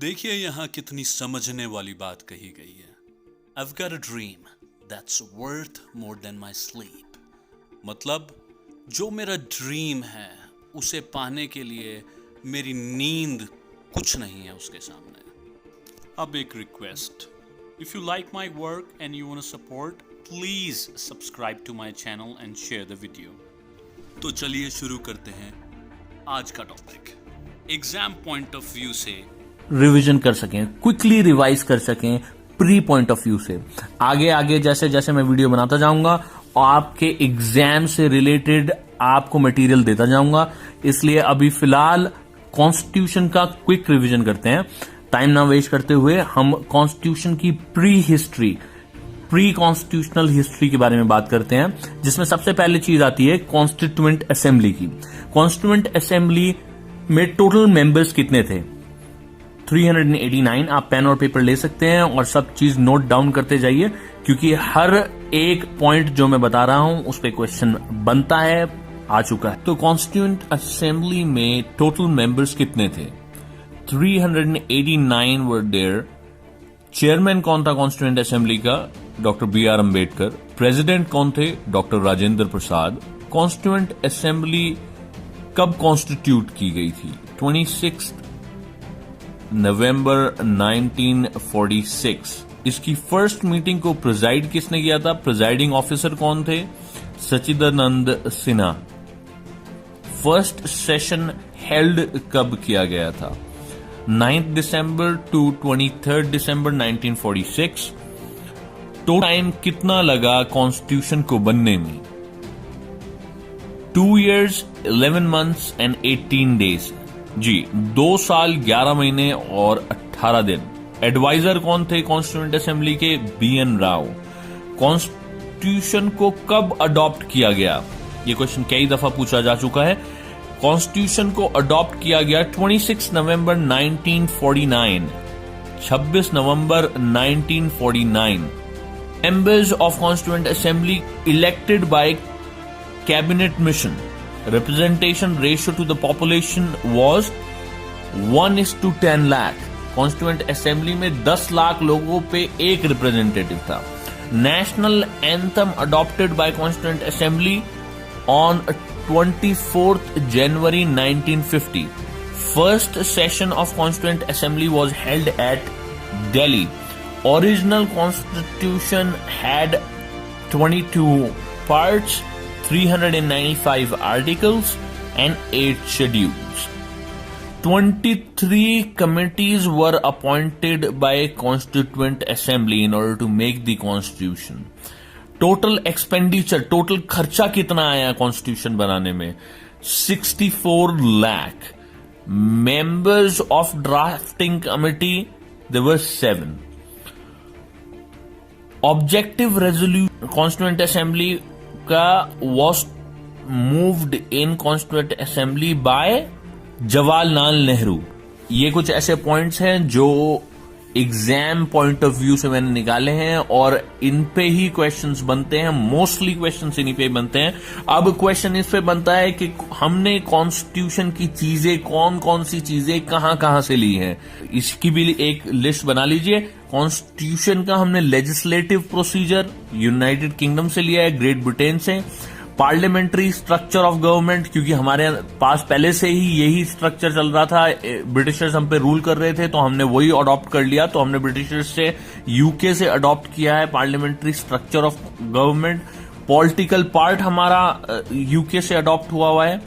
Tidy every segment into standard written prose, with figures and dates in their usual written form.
देखिए यहाँ कितनी समझने वाली बात कही गई है। I've got a dream that's worth more than my sleep। मतलब जो मेरा ड्रीम है उसे पाने के लिए मेरी नींद कुछ नहीं है उसके सामने। अब एक request, if you like my work and you want to support, please subscribe to my channel and share the video. तो चलिए शुरू करते हैं आज का topic. Exam point of view से रिवीजन कर सकें, क्विकली रिवाइज कर सकें, प्री पॉइंट ऑफ व्यू से आगे आगे जैसे जैसे मैं वीडियो बनाता जाऊंगा आपके एग्जाम से रिलेटेड आपको मटेरियल देता जाऊंगा। इसलिए अभी फिलहाल कॉन्स्टिट्यूशन का क्विक रिवीजन करते हैं। टाइम ना वेस्ट करते हुए हम कॉन्स्टिट्यूशन की प्री कॉन्स्टिट्यूशनल हिस्ट्री के बारे में बात करते हैं, जिसमें सबसे पहले चीज आती है कॉन्स्टिट्यूएंट असेंबली की। कॉन्स्टिट्यूएंट असेंबली में टोटल मेंबर्स कितने थे? 389। आप पेन और पेपर ले सकते हैं और सब चीज नोट डाउन करते जाइए, क्योंकि हर एक पॉइंट जो मैं बता रहा हूं उस पर क्वेश्चन बनता है, आ चुका है। तो कॉन्स्टिट्यूएंट असेंबली में टोटल मेंबर्स कितने थे? 389 वर देयर। चेयरमैन कौन था कॉन्स्टिट्यूएंट असेंबली का? Doctor B.R. अम्बेडकर। प्रेसिडेंट कौन थे? Doctor Rajendra Prasad. Constituent assembly कब कॉन्स्टिट्यूट की गई थी? 26 नवंबर 1946। इसकी फर्स्ट मीटिंग को प्रिजाइड किसने किया था? प्रिजाइडिंग ऑफिसर कौन थे? Sachidanand Sinha. First session held कब किया गया था? 9 दिसंबर टू 23 दिसंबर 1946। तो टाइम कितना लगा कॉन्स्टिट्यूशन को बनने में? 2 years 11 months and 18 days। जी, 2 साल 11 महीने और 18 दिन। एडवाइजर कौन थे कॉन्स्टिट्यूएंट असेंबली के? B.N. राव। कॉन्स्टिट्यूशन को कब अडॉप्ट किया गया? ये क्वेश्चन कई दफा पूछा जा चुका है। कॉन्स्टिट्यूशन को अडॉप्ट किया गया 26 नवंबर 1949। 26 नवंबर 1949। Members of constituent assembly elected by cabinet mission. Representation ratio to the population was 1:10 lakh। Constituent assembly में 10 लाख लोगों पे एक रिप्रेजेंटेटिव था। National anthem adopted by constituent assembly on 24 January 1950। First session of constituent assembly was held at Delhi। Original constitution had 22 parts, 395 articles and 8 schedules। 23 committees were appointed by Constituent Assembly in order to make the constitution। Total expenditure, total खर्चा कितना आया constitution बनाने में? 64 lakh. Members of drafting committee there were 7। Objective resolution constituent assembly का was moved in Constituent Assembly by Jawaharlal Nehru. ये कुछ ऐसे points हैं जो एग्जाम पॉइंट ऑफ व्यू से मैंने निकाले हैं और इन पे ही क्वेश्चंस बनते हैं। मोस्टली क्वेश्चंस इन्हीं पे बनते हैं। अब क्वेश्चन इस पे बनता है कि हमने कॉन्स्टिट्यूशन की चीजें कौन कौन सी चीजें कहां से ली हैं, इसकी भी एक लिस्ट बना लीजिए। कॉन्स्टिट्यूशन का हमने लेजिस्लेटिव प्रोसीजर यूनाइटेड किंगडम से लिया है, ग्रेट ब्रिटेन से। पार्लियामेंट्री स्ट्रक्चर ऑफ गवर्नमेंट, क्योंकि हमारे पास पहले से ही यही स्ट्रक्चर चल रहा था, ब्रिटिशर्स हम पे रूल कर रहे थे तो हमने वही अडॉप्ट कर लिया। तो हमने ब्रिटिशर्स से यूके से अडॉप्ट किया है parliamentary structure of government. Political part हमारा यूके से अडॉप्ट हुआ है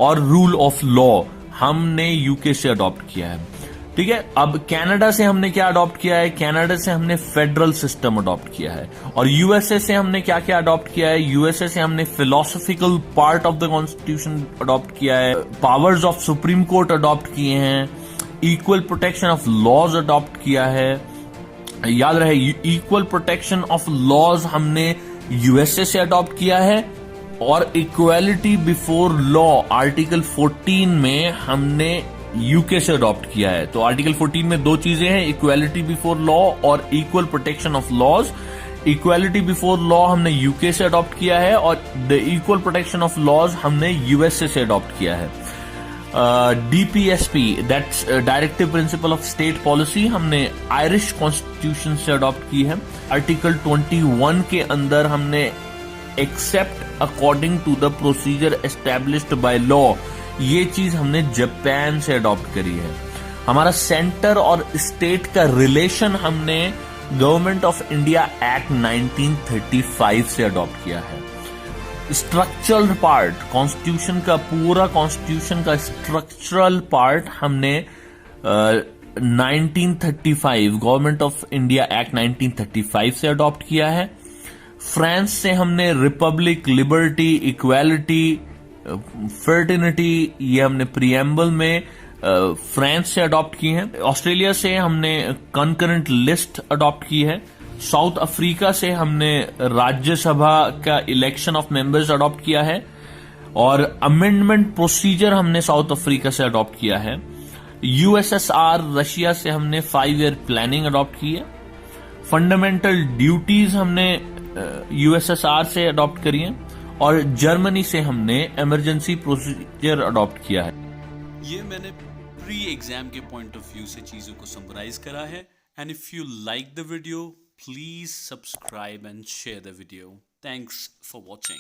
और रूल ऑफ लॉ हमने यूके से अडॉप्ट किया है। ठीक है, अब कनाडा से हमने क्या अडॉप्ट किया है? कनाडा से हमने फेडरल सिस्टम अडॉप्ट किया है। और यूएसए से हमने क्या क्या अडॉप्ट किया है? यूएसए से हमने philosophical part of the constitution adopt किया है, powers of Supreme Court adopt किए हैं, equal protection of laws adopt किया है। याद रहे, इक्वल प्रोटेक्शन ऑफ लॉज हमने यूएसए से अडॉप्ट किया है और इक्वालिटी बिफोर लॉ आर्टिकल 14 में हमने यूके से अडॉप्ट किया है। तो आर्टिकल 14 में 2 चीजें हैं, इक्वालिटी बिफोर लॉ और equal protection of laws. Equality before law हमने यूके से अडॉप्ट किया है और the equal protection of laws हमने यूएसए से अडॉप्ट किया है। DPSP, that's directive principle of state policy, हमने आयरिश कॉन्स्टिट्यूशन से अडॉप्ट की है। आर्टिकल 21 के अंदर हमने except according to the procedure established by law, ये चीज हमने जापान से अडॉप्ट करी है। हमारा सेंटर और स्टेट का रिलेशन हमने गवर्नमेंट ऑफ इंडिया एक्ट 1935 से अडॉप्ट किया है। स्ट्रक्चरल पार्ट, कॉन्स्टिट्यूशन का पूरा कॉन्स्टिट्यूशन का स्ट्रक्चरल पार्ट हमने 1935 गवर्नमेंट ऑफ इंडिया एक्ट 1935 से अडॉप्ट किया है। फ्रांस से हमने रिपब्लिक, लिबर्टी, इक्वालिटी, फर्टिनिटी, ये हमने प्रीएम्बल में फ्रांस से अडॉप्ट की है। ऑस्ट्रेलिया से हमने कंकरेंट लिस्ट अडॉप्ट की है। साउथ अफ्रीका से हमने राज्यसभा का इलेक्शन ऑफ मेंबर्स अडॉप्ट किया है और अमेंडमेंट प्रोसीजर हमने साउथ अफ्रीका से अडॉप्ट किया है। यूएसएसआर रशिया से हमने 5 ईयर प्लानिंग अडॉप्ट की है। फंडामेंटल ड्यूटीज हमने यूएसएसआर से अडॉप्ट करी है और जर्मनी से हमने इमरजेंसी प्रोसीजर अडॉप्ट किया है। ये मैंने प्री एग्जाम के पॉइंट ऑफ व्यू से चीजों को समराइज करा है। And if you like the video, please subscribe and share the video. Thanks for watching.